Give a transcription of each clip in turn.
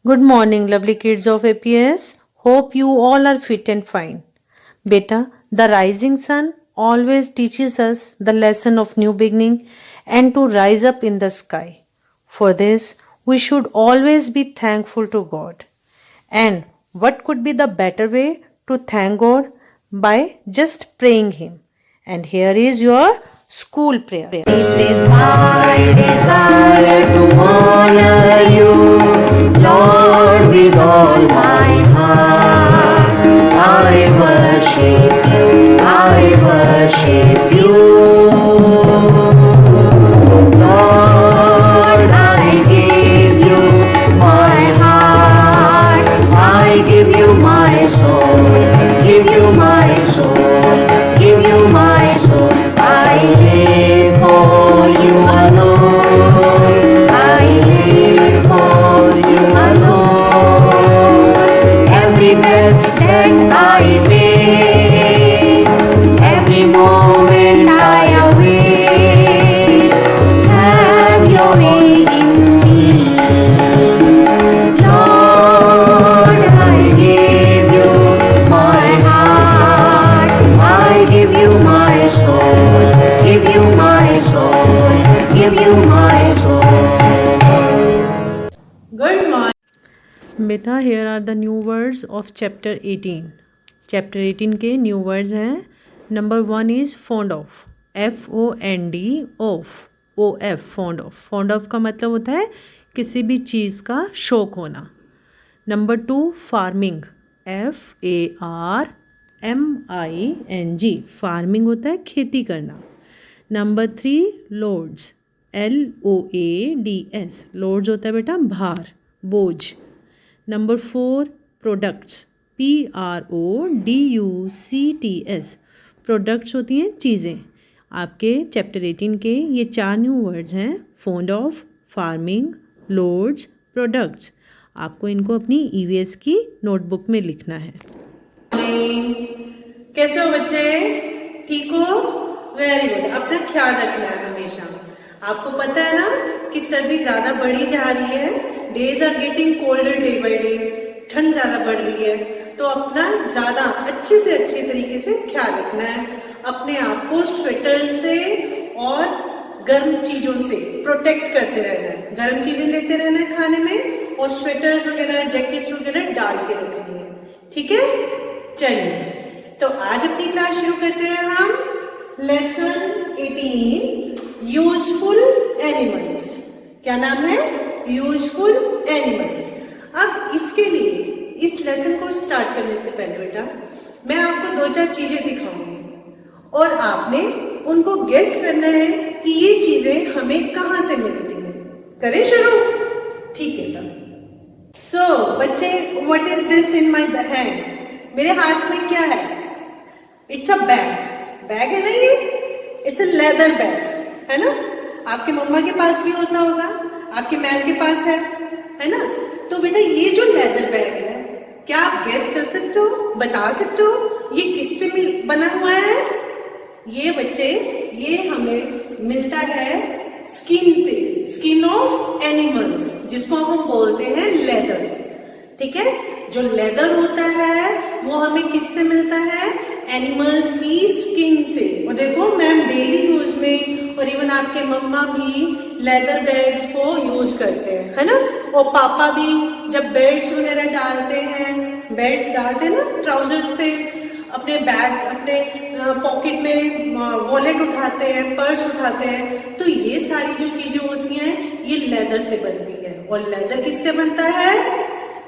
Good morning, lovely kids of APS. Hope you all are fit and fine. Beta, the rising sun always teaches us the lesson of new beginning and to rise up in the sky. For this, we should always be thankful to God. And what could be the better way to thank God? By just praying Him. And here is your school prayer. This is my desire to honor you, Lord, with all my heart. I worship you, I worship you. Lord, I give you my heart, I give you my soul, give you my soul, give you my soul. I live for you alone, I live for you alone. Every breath that I take, every moment I awake, have your way in me. Lord, I give you my heart, I give you my soul, give you my soul, give you my soul. Good morning. बेटा here are the new words of chapter 18. Chapter 18 के new words हैं. Number 1 is fond of. FOND of. OF fond of. Fond of का मतलब होता है किसी भी चीज़ का शौक होना. Number 2 farming. FARMING. फार्मिंग होता है खेती करना. Number 3 loads. LOADS. लोड्स होता है बेटा भार, बोझ. Number 4 products. PRODUCTS. प्रोडक्ट्स होती हैं चीज़ें. आपके चैप्टर 18 के ये 4 न्यू वर्ड्स हैं. Fond of, farming, loads, products. आपको इनको अपनी EVS की नोटबुक में लिखना है. कैसे हो बच्चे? ठीक हो? Very good. अपना ख्याल रखना है हमेशा. आपको पता है ना कि सर्दी ज्यादा बढ़ी जा रही है. Days are getting colder day by day. ठंड ज्यादा बढ़ रही है, तो अपना ज्यादा अच्छे से अच्छे तरीके से ख्याल रखना है. अपने आप को स्वेटर से और गर्म चीजों से प्रोटेक्ट करते रहना है. गर्म चीजें लेते रहना है खाने में, और स्वेटर्स वगैरह, जैकेट्स वगैरह डाल के रखनी है. ठीक है? चलिए, तो आज अपनी क्लास शुरू करते हैं हम. Lesson 18 useful animals. क्या नाम है? Useful animals. अब इसके लिए, इस लेसन को स्टार्ट करने से पहले बेटा मैं आपको 2-4 चीजें दिखाऊंगी, और आपने उनको गेस करना है कि ये चीजें हमें कहां से मिलती हैं. करें शुरू? ठीक है बेटा. सो बच्चे, what is this in my hand? मेरे हाथ में क्या है? It's a bag. बैग है ना ये? इट्स अ लेदर बैग, है ना? आपके मम्मा के पास भी होता होगा, आपके मैम के पास है ना? तो बेटा ये जो लेदर बैग है, क्या आप गेस कर सकते हो, बता सकते हो ये किससे बना हुआ है? ये बच्चे, ये हमें मिलता है स्किन से. स्किन ऑफ एनिमल्स, जिसको हम बोलते हैं लेदर. ठीक है? जो लेदर होता है वो हमें किससे मिलता है? एनिमल्स की स्किन से. और देखो, मैम डेली यूज में, और इवन आपके मम्मा भी लेदर बैग्स को यूज करते हैं, है ना? और पापा भी जब बेल्ट्स वगैरह डालते हैं, बेल्ट डालते हैं ना ट्राउजर्स पे, अपने बैग, अपने पॉकेट में वॉलेट उठाते हैं, पर्स उठाते हैं, तो ये सारी जो चीजें होती हैं ये लेदर से बनती है. और लेदर किससे बनता है?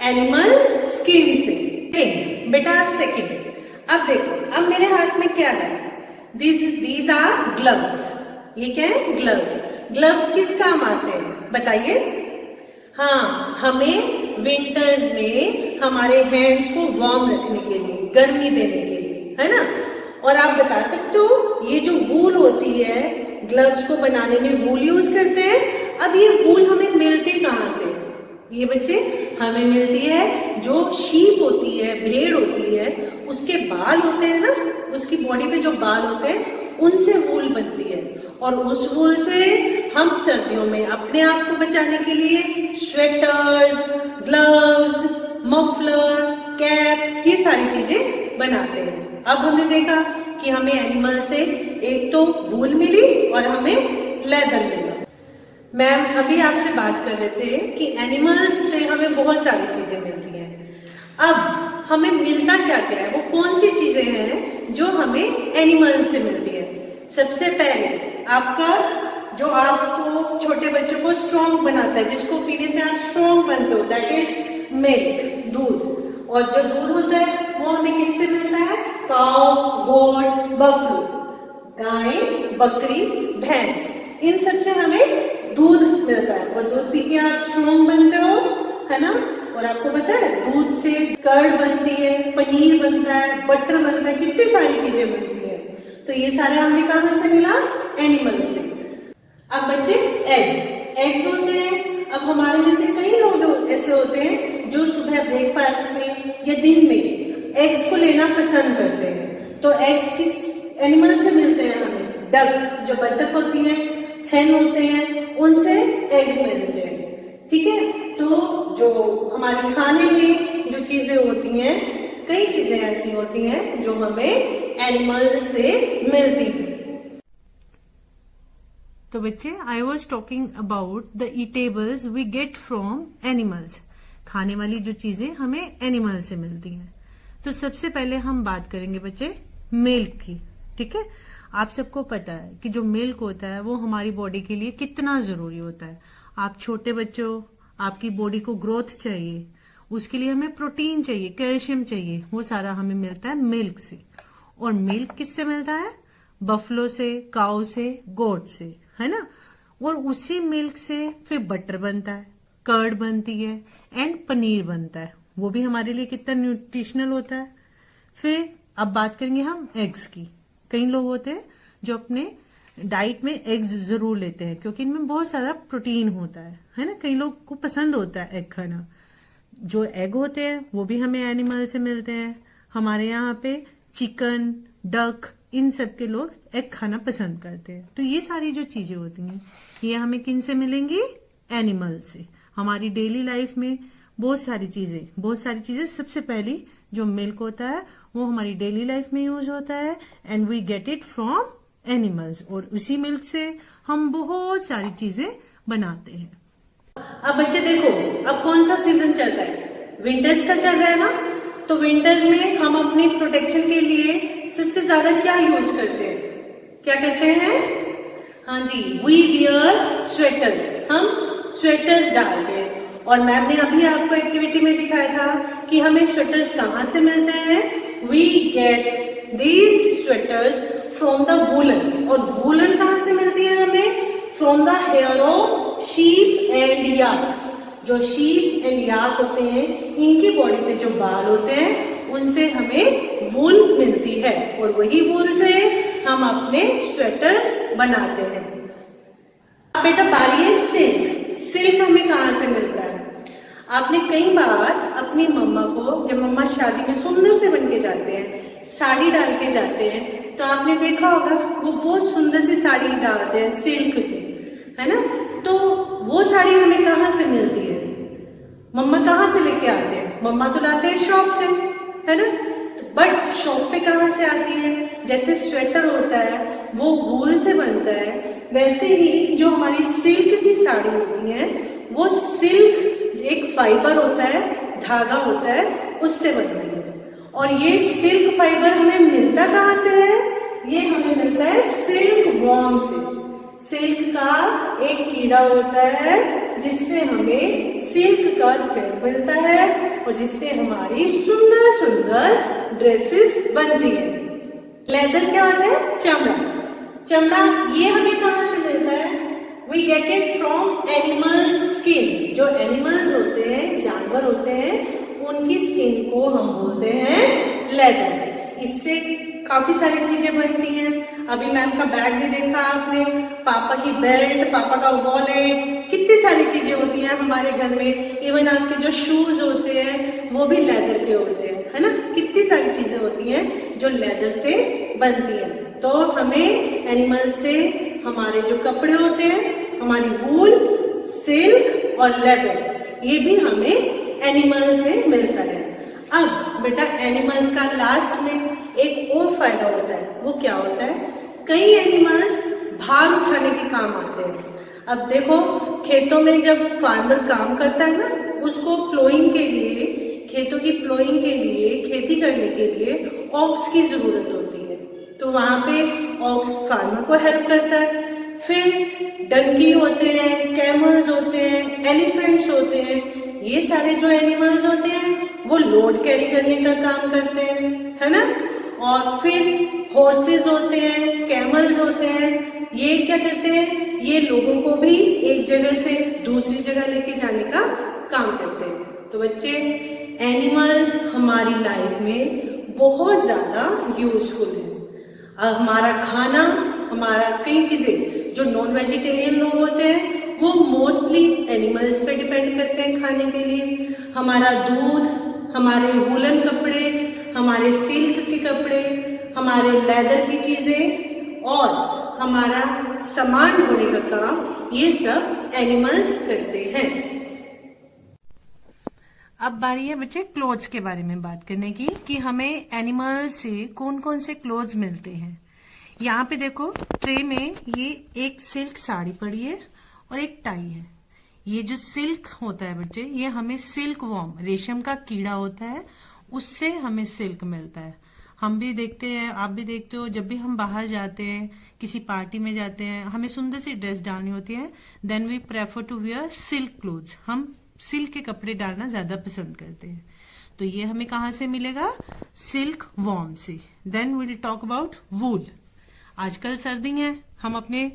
एनिमल स्किन से. बेटा आप सेकंड. अब देखो, अब मेरे हाथ में क्या है? These are gloves. ये क्या है? ग्लव्स. ग्लव्स किस काम आते हैं बताइए? हाँ, हमें विंटर्स में हमारे हैंड्स को वार्म रखने के लिए, गर्मी देने के लिए, है ना? और आप बता सकते हो, ये जो वूल होती है, ग्लव्स को बनाने में वूल यूज करते हैं. अब ये वूल हमें मिलती कहाँ से? ये बच्चे हमें मिलती है, जो शीप होती है, भेड़ होती है, उसके बाल होते हैं ना, उसकी बॉडी पे जो बाल होते हैं, उनसे वूल बनती है. और उस वूल से हम सर्दियों में अपने आप को बचाने के लिए स्वेटर्स, ग्लव्स, मफलर, कैप, ये सारी चीजें बनाते हैं। अब हमने देखा कि हमें एनिमल से एक तो वूल मिली और हमें लेदर मिला। मैम अभी आपसे बात कर रहे थे कि एनिमल्स से हमें बहुत सारी चीजें मिलती हैं। अब हमें मिलता क्या क्या है, वो कौन सी चीजें हैं जो हमें एनिमल से मिलती है। सबसे पहले आपका जो आपको छोटे बच्चों को स्ट्रॉन्ग बनाता है, जिसको पीने से आप स्ट्रॉन्ग बनते हो, दैट इज मिल्क, दूध। और जो दूध होता है वो हमें किससे मिलता है? काऊ, गोट, बफलो, गाय, बकरी, भैंस, इन सब से हमें दूध मिलता है। और दूध पी के आप स्ट्रॉन्ग बनते हो, है ना। और आपको पता है दूध से कर्ड बनती है, पनीर बनता है, बटर बनता है, कितनी सारी चीजें बनती है। तो ये सारे हमें कहाँ से मिला? एनिमल से। अब बच्चे एग्स होते हैं। अब हमारे में से कई लोग ऐसे होते हैं जो सुबह ब्रेकफास्ट में या दिन में एग्स को लेना पसंद करते हैं। तो एग्स किस एनिमल से मिलते हैं हमें? डक, जो बतख होती है, हैन होते हैं, उनसे एग्स मिलते हैं। ठीक है, तो जो हमारे खाने में जो चीजें होती हैं, कई चीजें ऐसी होती हैं जो हमें एनिमल्स से मिलती हैं। तो बच्चे, I was talking about the eatables we get from animals. खाने वाली जो चीजें हमें एनिमल से मिलती हैं। तो सबसे पहले हम बात करेंगे बच्चे मिल्क की। ठीक है, आप सबको पता है कि जो मिल्क होता है वो हमारी बॉडी के लिए कितना जरूरी होता है। आप छोटे बच्चों, आपकी बॉडी को ग्रोथ चाहिए, उसके लिए हमें प्रोटीन चाहिए, कैल्शियम चाहिए, वो सारा हमें मिलता है मिल्क से। और मिल्क किससे मिलता है? बफलो से, काऊ से, गोट से, है ना। और उसी मिल्क से फिर बटर बनता है, कर्ड बनती है एंड पनीर बनता है। वो भी हमारे लिए कितना न्यूट्रिशनल होता है। फिर अब बात करेंगे हम एग्स की। कई लोग होते हैं जो अपने डाइट में एग्स जरूर लेते हैं क्योंकि इनमें बहुत सारा प्रोटीन होता है ना। कई लोग को पसंद होता है एग खाना। जो एग होते हैं वो भी हमें एनिमल से मिलते हैं। हमारे यहाँ पे चिकन, डक, इन सब के लोग एग खाना पसंद करते हैं। तो ये सारी जो चीजें होती हैं ये हमें किन से मिलेंगी? एनिमल से। हमारी डेली लाइफ में बहुत सारी चीजें सबसे पहली जो मिल्क होता है वो हमारी डेली लाइफ में यूज होता है and we get it from animals. और उसी मिल्क से हम बहुत सारी चीजें बनाते हैं। अब बच्चे देखो, अब कौन सा सीजन चल रहा है? विंटर्स का चल रहा है ना। तो विंटर्स में हम अपनी प्रोटेक्शन के लिए सबसे ज्यादा क्या यूज करते हैं? क्या करते हैं? हाँ जी, वी वियर स्वेटर्स। हम स्वेटर्स डालते हैं। और मैम ने अभी आपको एक्टिविटी में दिखाया था कि हमें स्वेटर्स कहाँ से मिलते हैं? We get these sweaters from the woollen. और वूलन कहाँ से मिलती है हमें? From the hair of sheep and yak. जो शीप एंड याक होते हैं, इनकी बॉडी पे जो बाल होते हैं उनसे हमें वूल मिलती है। और वही वूल से हम अपने स्वेटर्स बनाते हैं। अब बेटा बारी है सिल्क। सिल्क हमें कहाँ से मिलता है? आपने कई बार अपनी मम्मा को, जब मम्मा शादी में सुंदर से बन के जाते हैं, साड़ी डाल के जाते हैं, तो आपने देखा होगा वो बहुत सुंदर सी साड़ी डालते हैं सिल्क की, है ना। तो वो साड़ी हमें कहाँ से मिलती है? मम्मा कहाँ से लेके आते हैं? मम्मा तो लाते हैं शॉप से, है ना। बट शॉप पे कहाँ से आती है? जैसे स्वेटर होता है वो वूल से बनता है, वैसे ही जो हमारी सिल्क की साड़ी होती है वो सिल्क एक फाइबर होता है, धागा होता है, उससे बनती है। और ये सिल्क फाइबर हमें मिलता कहाँ से है? ये हमें मिलता है सिल्क वॉर्म से। सिल्क का एक कीड़ा होता है जिससे हमें सिल्क का थ्रेड मिलता है और जिससे हमारी सुंदर सुंदर ड्रेसेस बनती है। लेदर क्या होता है? चमड़ा। चमड़ा ये हमें कहाँ से मिलता है? We get it from animals skin. जो एनिमल्स होते हैं, जानवर होते हैं, उनकी स्किन को हम बोलते हैं लेदर। इससे काफी सारी चीजें बनती हैं। अभी मैम का बैग भी देखा आपने, पापा की बेल्ट, पापा का वॉलेट, कितनी सारी चीजें होती हैं हमारे घर में। इवन आपके जो शूज होते हैं वो भी लेदर के होते हैं, है ना। कितनी सारी चीजें होती हैं जो लेदर से बनती हैं। तो हमें एनिमल से हमारे जो कपड़े होते हैं, हमारी वूल, सिल्क और लेदर, ये भी हमें एनिमल से मिलता है। अब बेटा एनिमल्स का लास्ट में एक और फायदा होता है, वो क्या होता है, कई एनिमल्स भार उठाने के काम आते हैं। अब देखो खेतों में जब फार्मर काम करता है ना, उसको प्लोइंग के लिए, खेतों की प्लोइंग के लिए, खेती करने के लिए ऑक्स की जरूरत होती है, तो वहां पे ऑक्स फार्मर को हेल्प करता है। फिर डंकी होते हैं, कैमल्स होते हैं, एलिफेंट्स होते हैं, ये सारे जो एनिमल्स होते हैं वो लोड कैरी करने का काम करते हैं, है ना। और फिर हॉर्सेस होते हैं, कैमल्स होते हैं, ये क्या करते हैं, ये लोगों को भी एक जगह से दूसरी जगह लेके जाने का काम करते हैं। तो बच्चे एनिमल्स हमारी लाइफ में बहुत ज्यादा यूजफुल है। हमारा खाना, हमारा कई चीजें, जो नॉन वेजिटेरियन लोग होते हैं वो मोस्टली एनिमल्स पे डिपेंड करते हैं खाने के लिए। हमारा दूध, हमारे वूलन कपड़े, हमारे सिल्क के कपड़े, हमारे लेदर की चीजें और हमारा सामान ढोने का काम, ये सब एनिमल्स करते हैं। अब बारी है बच्चे क्लोथ्स के बारे में बात करने की कि हमें एनिमल से कौन कौन से क्लोथ्स मिलते हैं। यहाँ पे देखो ट्रे में ये एक सिल्क साड़ी पड़ी है और एक टाई है। ये जो सिल्क होता है बच्चे, ये हमें सिल्क वॉर्म, रेशम का कीड़ा होता है, उससे हमें सिल्क मिलता है। हम भी देखते हैं, आप भी देखते हो, जब भी हम बाहर जाते हैं, किसी पार्टी में जाते हैं, हमें सुंदर सी ड्रेस डालनी होती है, then we prefer to wear silk clothes. हम सिल्क के कपड़े डालना ज्यादा पसंद करते हैं। तो ये हमें कहाँ से मिलेगा, सिल्क वॉर्म से। Then we will talk about wool. आजकल सर्दी है, हम अपने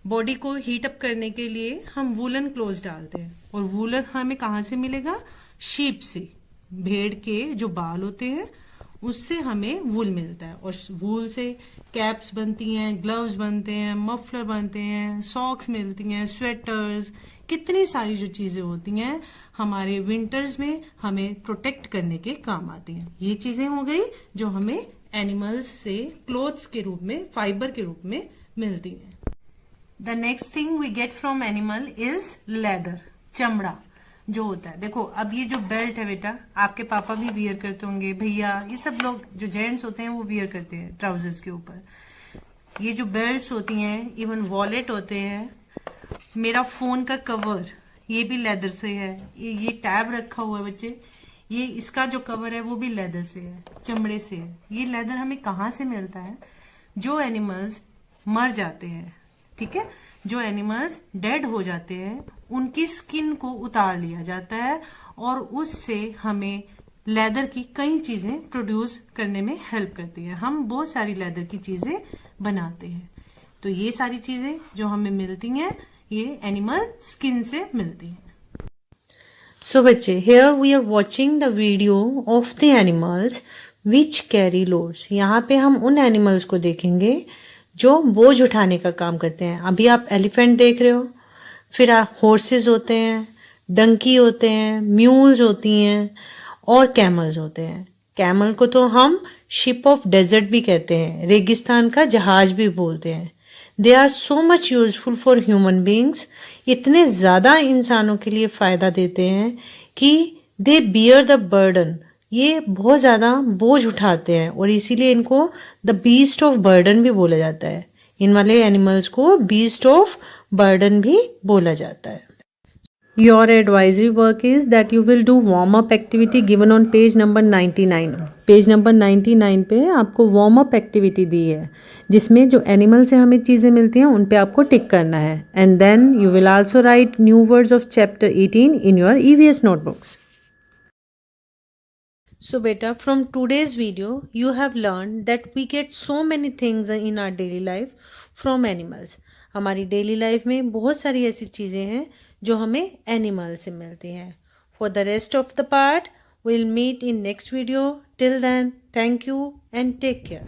बॉडी को हीट अप करने के लिए हम वूलन क्लोथ्स डालते हैं, और वूलन हमें कहाँ से मिलेगा, शीप से, भेड़ के जो बाल होते हैं उससे हमें वूल मिलता है। और वूल से कैप्स बनती हैं, ग्लव्स बनते हैं, मफलर बनते हैं, सॉक्स मिलती हैं, स्वेटर्स, कितनी सारी जो चीजें होती हैं हमारे विंटर्स में हमें प्रोटेक्ट करने के काम आती हैं। ये चीजें हो गई जो हमें एनिमल्स से क्लोथ्स के रूप में, फाइबर के रूप में मिलती हैं। The next thing we get from animal is leather, चमड़ा जो होता है। देखो अब ये जो बेल्ट है बेटा, आपके पापा भी वियर करते होंगे, भैया, ये सब लोग जो जेंट्स होते हैं वो वियर करते हैं ट्राउजर्स के ऊपर। ये जो बेल्ट्स होती हैं, इवन वॉलेट होते हैं, मेरा फोन का कवर ये भी लेदर से है। ये टैब रखा हुआ है बच्चे, ये इसका जो कवर है वो भी लेदर से है, चमड़े से है। ये लेदर हमें कहाँ से मिलता है, जो एनिमल्स मर जाते हैं, ठीक है, जो एनिमल्स डेड हो जाते हैं उनकी स्किन को उतार लिया जाता है और उससे हमें लेदर की कई चीजें प्रोड्यूस करने में हेल्प करती है। हम बहुत सारी लेदर की चीजें बनाते हैं। तो ये सारी चीजें जो हमें मिलती हैं ये एनिमल स्किन से मिलती हैं। सो बच्चे, here we are watching the video of the animals which carry loads. यहाँ पे हम उन एनिमल्स को देखेंगे जो बोझ उठाने का काम करते हैं। अभी आप एलिफेंट देख रहे हो, फिर हॉर्सेस होते हैं, डंकी होते हैं, म्यूल्स होती हैं और कैमल्स होते हैं। कैमल को तो हम शिप ऑफ डेजर्ट भी कहते हैं, रेगिस्तान का जहाज भी बोलते हैं। They are so much useful for human beings. इतने ज़्यादा इंसानों के लिए फ़ायदा देते हैं कि दे बियर द बर्डन, ये बहुत ज़्यादा बोझ उठाते हैं और इसीलिए इनको द बीस्ट ऑफ बर्डन भी बोला जाता है। इन वाले एनिमल्स को बीस्ट ऑफ बर्डन भी बोला जाता है। Your advisory work is that you will do warm-up activity given on page number 99. Page number 99 पे आपको वार्म अप एक्टिविटी दी है जिसमें जो एनिमल से हमें चीज़ें मिलती हैं उन पे आपको टिक करना है। And then you will also write new words of chapter 18 in your EVS notebooks. So beta, from today's video you have learned that we get so many things in our daily life from animals. हमारी daily life में बहुत सारी ऐसी चीज़ें हैं जो हमें animal से मिलती हैं। For the rest of the part, we'll meet in next video. Till then, thank you and take care.